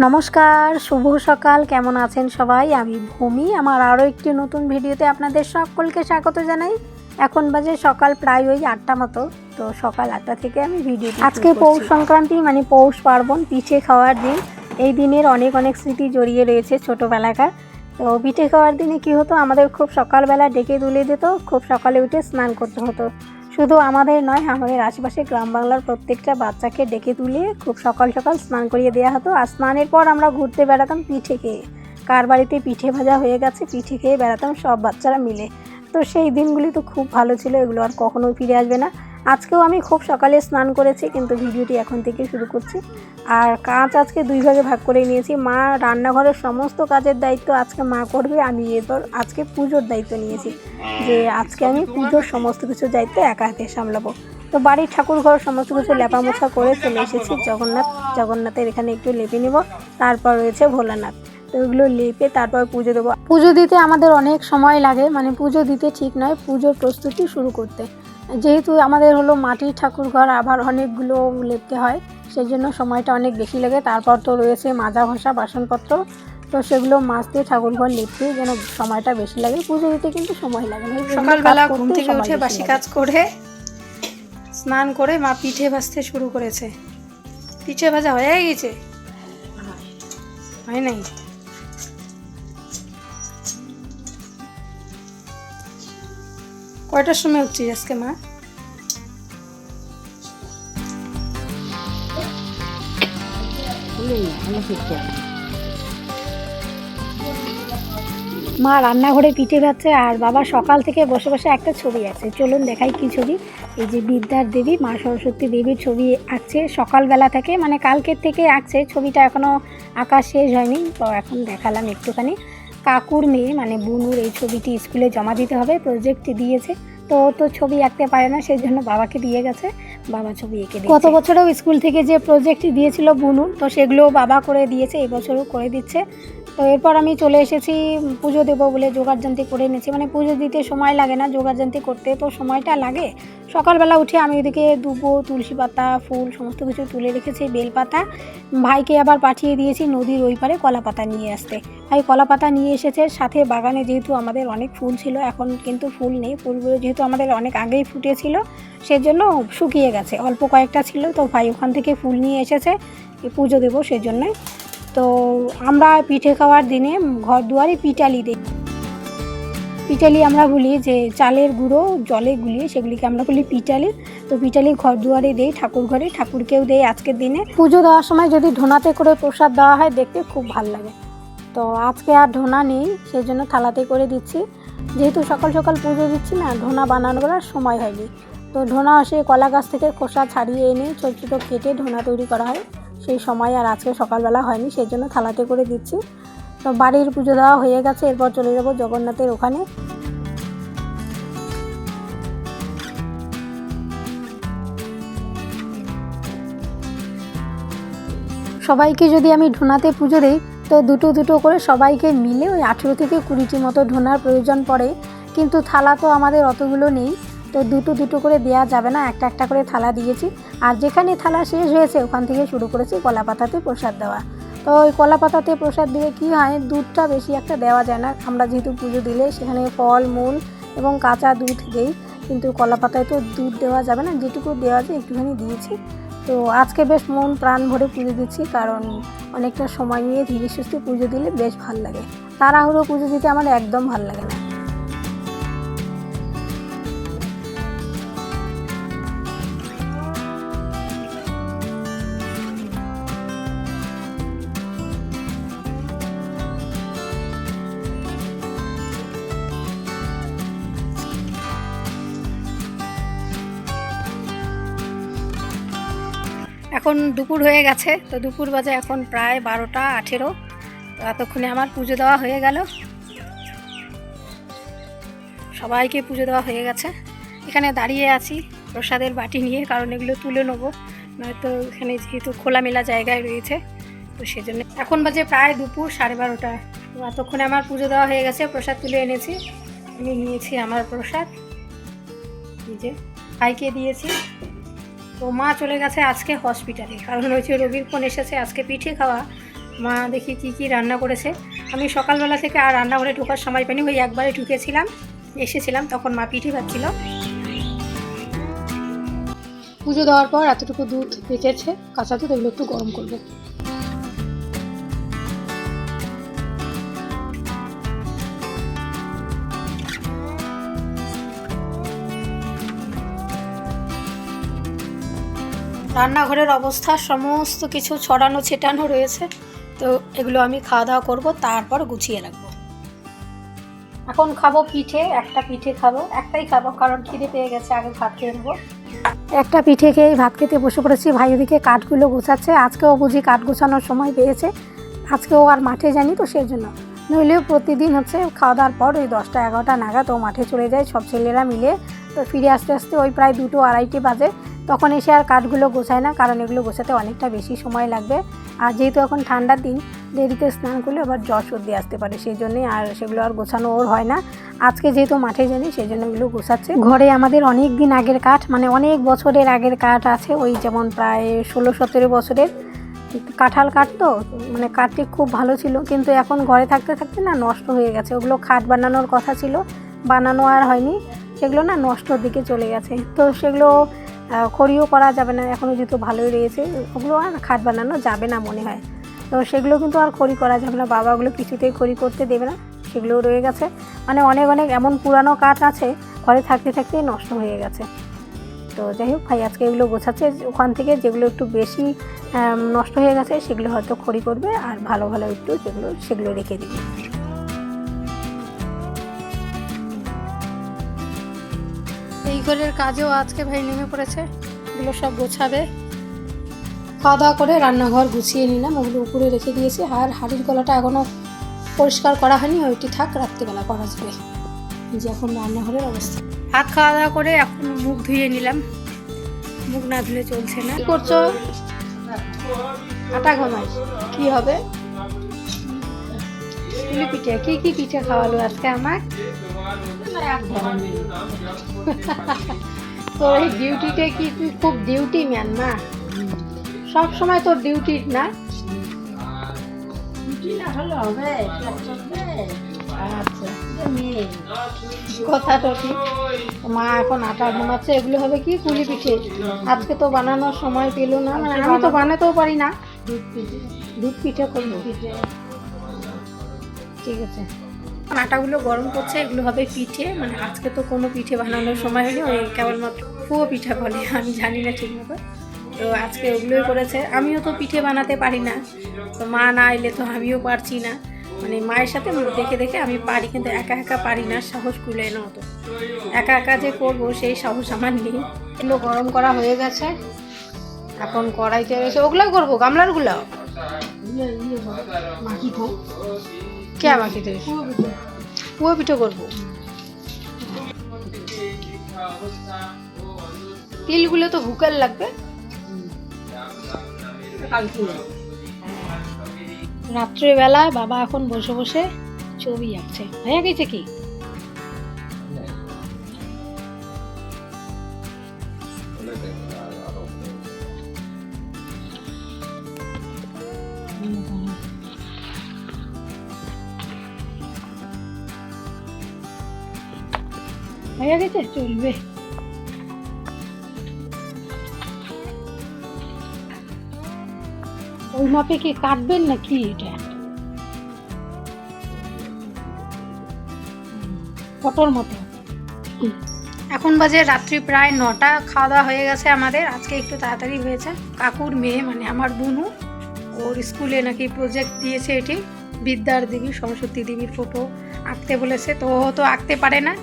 নমস্কার, শুভ সকাল। কেমন আছেন সবাই? আমি ভূমি। আমার আরও একটি নতুন ভিডিওতে আপনাদের সকলকে স্বাগত জানাই। এখন বাজে সকাল প্রায় ওই 8টা মতো। তো সকাল 8টা থেকে আমি ভিডিও আজকে পৌষ সংক্রান্তি মানে পৌষ পার্বণ, পিঠে খাওয়ার দিন। এই দিনের অনেক অনেক স্মৃতি জড়িয়ে রয়েছে ছোটোবেলাকার। তো পিঠে খাওয়ার দিনে কী হতো, আমাদের খুব সকালবেলা ডেকে তুলে দিত, খুব সকালে উঠে স্নান করতে হতো। শুধু আমাদের নয়, আমাদের আশেপাশে গ্রাম বাংলার প্রত্যেকটা বাচ্চাকে ডেকে তুলে খুব সকাল সকাল স্নান করিয়ে দেওয়া হতো। আর স্নানের পর আমরা ঘুরতে বেড়াতাম পিঠে খেয়ে। কার বাড়িতে পিঠে ভাজা হয়ে গেছে পিঠে খেয়ে বেড়াতাম সব বাচ্চারা মিলে। তো সেই দিনগুলি তো খুব ভালো ছিল, এগুলো আর কখনোই ফিরে আসবে না। আজকেও আমি খুব সকালে স্নান করেছি, কিন্তু ভিডিওটি এখন থেকে শুরু করছি। আর কাজ আজকে 2 ভাগে ভাগ করে নিয়েছি। মা রান্নাঘরের সমস্ত কাজের দায়িত্ব আজকে মা করবে, আমি এরপর আজকে পুজোর দায়িত্ব নিয়েছি, যে আজকে আমি পুজোর সমস্ত কিছু দায়িত্ব একা হাতে সামলাবো। তো বাড়ির ঠাকুর ঘর সমস্ত কিছু লেপামোছা করে চলে এসেছি। জগন্নাথের এখানে একটু লেপে নেব। তারপর রয়েছে ভোলানাথ, তো ওগুলো লেপে তারপর পুজো দেবো। পুজো দিতে আমাদের অনেক সময় লাগে, মানে পুজো দিতে ঠিক নয়, পুজোর প্রস্তুতি শুরু করতে। যেহেতু আমাদের হলো মাটির ঠাকুর ঘর, আবার অনেকগুলো লেপতে হয়, সেই জন্য সময়টা অনেক বেশি লাগে। তারপর তো রয়েছে মাজা ঘষা বাসনপত্র, তো সেগুলো মাজতে ঠাকুর ঘর লেপতে যেন সময়টা বেশি লাগে। পুজো দিতে কিন্তু সময় লাগে না। সকালবেলা ঘুম থেকে উঠে বাসি কাজ করে স্নান করে মা পিঠে ভাজতে শুরু করেছে। পিঠে ভাজা হয়ে গেছে? হয় নাই? কয়টার সময় উঠছিস আজকে মা? মা রান্নাঘরে পিঠে ভাজছে, আর বাবা সকাল থেকে বসে বসে একটা ছবি আছে। চলুন দেখাই কি ছবি। এই যে বিদ্যার দেবী মা সরস্বতী দেবীর ছবি আঁকছে সকালবেলা থেকে, মানে কালকের থেকে আঁকছে। ছবিটা এখনও আঁকা শেষ হয়নি, তো এখন দেখালাম একটুখানি। কাকুর মেয়ে মানে বুনুর এই ছবিটি স্কুলে জমা দিতে হবে, প্রজেক্ট দিয়েছে। তো ও তো ছবি আঁকতে পারে না, সেই জন্য বাবাকে দিয়ে গেছে, বাবা ছবি এঁকে দিয়েছে। গত বছরেও স্কুল থেকে যে প্রজেক্ট দিয়েছিল বুনুর, তো সেগুলো বাবা করে দিয়েছে, এবছরও করে দিচ্ছে। তো এরপর আমি চলে এসেছি পুজো দেবো বলে জোগাড়যন্ত্রী করে নিয়েছি। মানে পুজো দিতে সময় লাগে না, জোগাড়যন্ত্রী করতে তো সময়টা লাগে। সকালবেলা উঠে আমি এদিকে দুবো, তুলসী পাতা, ফুল সমস্ত কিছু তুলে রেখেছি, বেলপাতা। ভাইকে আবার পাঠিয়ে দিয়েছি নদীর ওই পারে কলা পাতা নিয়ে আসতে। ভাই কলা পাতা নিয়ে এসেছে, সাথে বাগানে যেহেতু আমাদের অনেক ফুল ছিল, এখন কিন্তু ফুল নেই। ফুলগুলো যেহেতু আমাদের অনেক আগেই ফুটেছিল, সেজন্য শুকিয়ে গেছে, অল্প কয়েকটা ছিল। তো ভাই ওখান থেকে ফুল নিয়ে এসেছে, পুজো দেবো সেজন্যই। তো আমরা পিঠে খাওয়ার দিনে ঘর দুয়ারে পিঠালি দিই। পিঠালি আমরা বলি যে চালের গুঁড়ো জলে গুলিয়ে, সেগুলিকে আমরা বলি পিঠালি। তো পিঠালি ঘর দুয়ারে দেই, ঠাকুর ঘরে, ঠাকুরকেও দেই। আজকের দিনে পুজো দেওয়ার সময় যদি ধোনাতে করে প্রসাদ দেওয়া হয়, দেখতে খুব ভালো লাগে। তো আজকে আর ধোনা নেই, সেই জন্য থালাতে করে দিচ্ছি। যেহেতু সকাল সকাল পুজো দিচ্ছি না, ধোনা বানানোর আর সময় হয়নি। তো ধোনা আসে কলা গাছ থেকে খোসা ছাড়িয়ে এনে ছোটো ছোটো কেটে ধোনা তৈরি করা হয়, সেই সময় আর আজকে সকালবেলা হয়নি, সেই জন্য থালাতে করে দিচ্ছি। তো বাড়ির পুজো দেওয়া হয়ে গেছে, এরপর চলে যাব জগন্নাথের ওখানে। সবাইকে যদি আমি ধোনাতে পুজো দিই, তো দুটো দুটো করে সবাইকে মিলে ওই 18 থেকে 20টি মতো ধোনার প্রয়োজন পড়ে। কিন্তু থালা তো আমাদের অতগুলো নেই, তো দুটো দুটো করে দেওয়া যাবে না, একটা একটা করে থালা দিয়েছি। আর যেখানে থালা শেষ হয়েছে ওখান থেকে শুরু করেছি কলা পাতাতে প্রসাদ দেওয়া। তো ওই কলা পাতাতে প্রসাদ দিয়ে কী হয়, দুধটা বেশি একটা দেওয়া যায় না। আমরা যেহেতু পুজো দিলে সেখানে ফল মূল এবং কাঁচা দুধ দিই, কিন্তু কলা পাতায় তো দুধ দেওয়া যাবে না, যেটুকু দেওয়া যায় একটুখানি দিয়েছি। তো আজকে বেশ মন প্রাণ ভরে পুজো দিচ্ছি, কারণ অনেকটা সময় নিয়ে ধীরে সুস্থে পুজো দিলে বেশ ভাল লাগে। তাড়াহুড়ো পুজো দিতে আমার একদম ভাল লাগে না। এখন দুপুর হয়ে গেছে, তো দুপুর বাজে এখন প্রায় 12টা 18। তো এতক্ষণে আমার পুজো দেওয়া হয়ে গেল, সবাইকে পুজো দেওয়া হয়ে গেছে। এখানে দাঁড়িয়ে আছি প্রসাদের বাটি নিয়ে, কারণ এগুলো তুলে নেবো, নয়তো এখানে যেহেতু খোলামেলা জায়গায় রয়েছে, তো সেজন্য। এখন বাজে প্রায় দুপুর 12:30। তো এতক্ষণে আমার পুজো দেওয়া হয়ে গেছে, প্রসাদ তুলে এনেছি। আমি নিয়েছি আমার প্রসাদ, নিজে ভাইকে দিয়েছি। তো মা চলে গেছে আজকে হসপিটালে, কারণ হচ্ছে রোগীর ফোন এসেছে আজকে পিঠে খাওয়া, মা দেখি কি কি রান্না করেছে। আমি সকালবেলা থেকে আর রান্নাঘরে ঢোকার সময় পাইনি, ওই একবারে ঢুকেছিলাম, এসেছিলাম তখন মা পিঠে ভাজছিল। পুজো দেওয়ার পর এতটুকু দুধ বেঁচেছে, কাঁচা দুধ, এগুলো একটু গরম করবো। রান্নাঘরের অবস্থা সমস্ত কিছু ছড়ানো ছেটানো রয়েছে, তো এগুলো আমি খাওয়া দাওয়া করবো, তারপর গুছিয়ে রাখবো। এখন খাবো পিঠে, একটা পিঠে খাবো, একটাই খাবো কারণ খিদে পেয়ে গেছে, আগে ভাত খেয়ে নেবো। একটা পিঠে খেয়েই ভাত খেতে বসে পড়েছি। ভাই ওদিকে কাঠগুলো গোছাচ্ছে, আজকেও বুঝি কাঠ গোছানোর সময় পেয়েছে, আজকেও আর মাঠে যায়নি তো সেই জন্য। নইলেও প্রতিদিন হচ্ছে খাওয়া দাওয়ার পর ওই 10টা 11টা নাগাদ ও মাঠে চলে যায় সব ছেলেরা মিলে, তো ফিরে আসতে আসতে ওই প্রায় 2টো 2:30 বাজে। তখন এসে আর কাঠগুলো গোছায় না, কারণ এগুলো গোছাতে অনেকটা বেশি সময় লাগবে। আর যেহেতু এখন ঠান্ডার দিন, দেরিতে স্নান করলে আবার জ্বর সর্দি আসতে পারে, সেই জন্যই আর সেগুলো আর গোছানো ওর হয় না। আজকে যেহেতু মাঠে যায়নি সেই জন্য এগুলো গোছাচ্ছে। ঘরে আমাদের অনেক দিন আগের কাঠ, মানে অনেক বছরের আগের কাঠ আছে, ওই যেমন প্রায় 16-17 বছরের কাঁঠাল কাঠ, তো মানে কাঠটি খুব ভালো ছিল, কিন্তু এখন ঘরে থাকতে থাকতে না নষ্ট হয়ে গেছে। ওগুলো খাট বানানোর কথা ছিল, বানানো আর হয়নি, সেগুলো না নষ্টর দিকে চলে গেছে। তো সেগুলো খড়িও করা যাবে না, এখনও যেহেতু ভালোই রয়েছে, ওগুলো আর খাট বানানো যাবে না মনে হয়। তো সেগুলো কিন্তু আর খড়ি করা যাবে না, বাবাগুলো কিছুতেই খড়ি করতে দেবে না, সেগুলোও রয়ে গেছে। মানে অনেক অনেক এমন পুরানো কাঠ আছে ঘরে থাকতে থাকতেই নষ্ট হয়ে গেছে। তো যাই হোক, ভাই আজকে এগুলো গোছাচ্ছে, ওখান থেকে যেগুলো একটু বেশি নষ্ট হয়ে গেছে সেগুলো হয়তো খড়ি করবে, আর ভালো ভালো একটু সেগুলো রেখে দিবে। এই ঘরের কাজেও আজকে ভাই নেমে পড়েছে, এগুলো সব গোছাবে। খাওয়া দাওয়া করে রান্নাঘর গুছিয়ে নিলাম, ওগুলো উপরে রেখে দিয়েছি। আর হাঁড়ির গলাটা এখনও পরিষ্কার করা হয়নি, ওইটি থাক, রাত্রিবেলা করা যাবে। যে এখন রান্নাঘরের অবস্থা। ভাত খাওয়া দাওয়া করে এখন মুখ ধুয়ে নিলাম, মুখ না ধুলে চলছে না। কি করছো? আটা ঘমাই, কি হবে? পুলি পিঠে। কি কি পিঠে খাওয়ালো আজকে আমার? তো এই ডিউটিতে কি তুই খুব ডিউটি ম্যান না? সব সময় তোর ডিউটি না? কথা তো ঠিক। মা এখন আটা ঘুমাচ্ছে, এগুলো হবে কি পুলি পিঠে। আজকে তো বানানোর সময় পেল না, মানে আমি তো বানাতেও পারি না। দুধ পিঠে করবো, ঠিক আছে। আটাগুলো গরম করছে, এগুলো হবে পিঠে। মানে আজকে তো কোনো পিঠে বানানোর সময় হয়নি, ওই কেবলমাত্র ফুয়ো পিঠা বলে, আমি জানি না ঠিক মতো। তো আজকে ওগুলোই করেছে। আমিও তো পিঠে বানাতে পারি না, তো মা না এলে তো আমিও পারছি না। মানে মায়ের সাথে দেখে দেখে আমি পারি, কিন্তু একা একা পারি না, সাহস কুলে না অত। একা একা যে করবো সেই সাহস আমার নেই। এগুলো গরম করা হয়ে গেছে, এখন কড়াইতে রয়েছে। ওগুলো করবো, গামলারগুলো কে বাকিতে পুয়ো পিঠে করবো। তিলগুলো তো হুকার লাগবে। রাত্রেবেলা বাবা এখন বসে বসে ছবি আঁকছে। হয়ে গেছে কি? হয়ে গেছে, চলবে। ওই মাপে কি কাটবেন নাকি? এটা ফটোর মতো। এখন বাজে রাত্রি প্রায় 9টা। খাওয়া দাওয়া হয়ে গেছে আমাদের, আজকে একটু তাড়াতাড়ি হয়েছে। কাকুর মেয়ে মানে আমার বুনু, ওর স্কুলে নাকি প্রজেক্ট দিয়েছে, এটি বিদ্যার দেবী সরস্বতী দেবীর ফটো আঁকতে বলেছে। তো ও তো আঁকতে পারে না,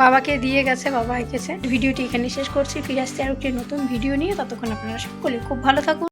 বাবাকে দিয়ে গেছে, বাবা এঁকেছে। ভিডিওটি এখানে শেষ করছি, ফিরে আসছি আর একটি নতুন ভিডিও নিয়ে। ততক্ষণ আপনারা সকলে খুব ভালো থাকুন।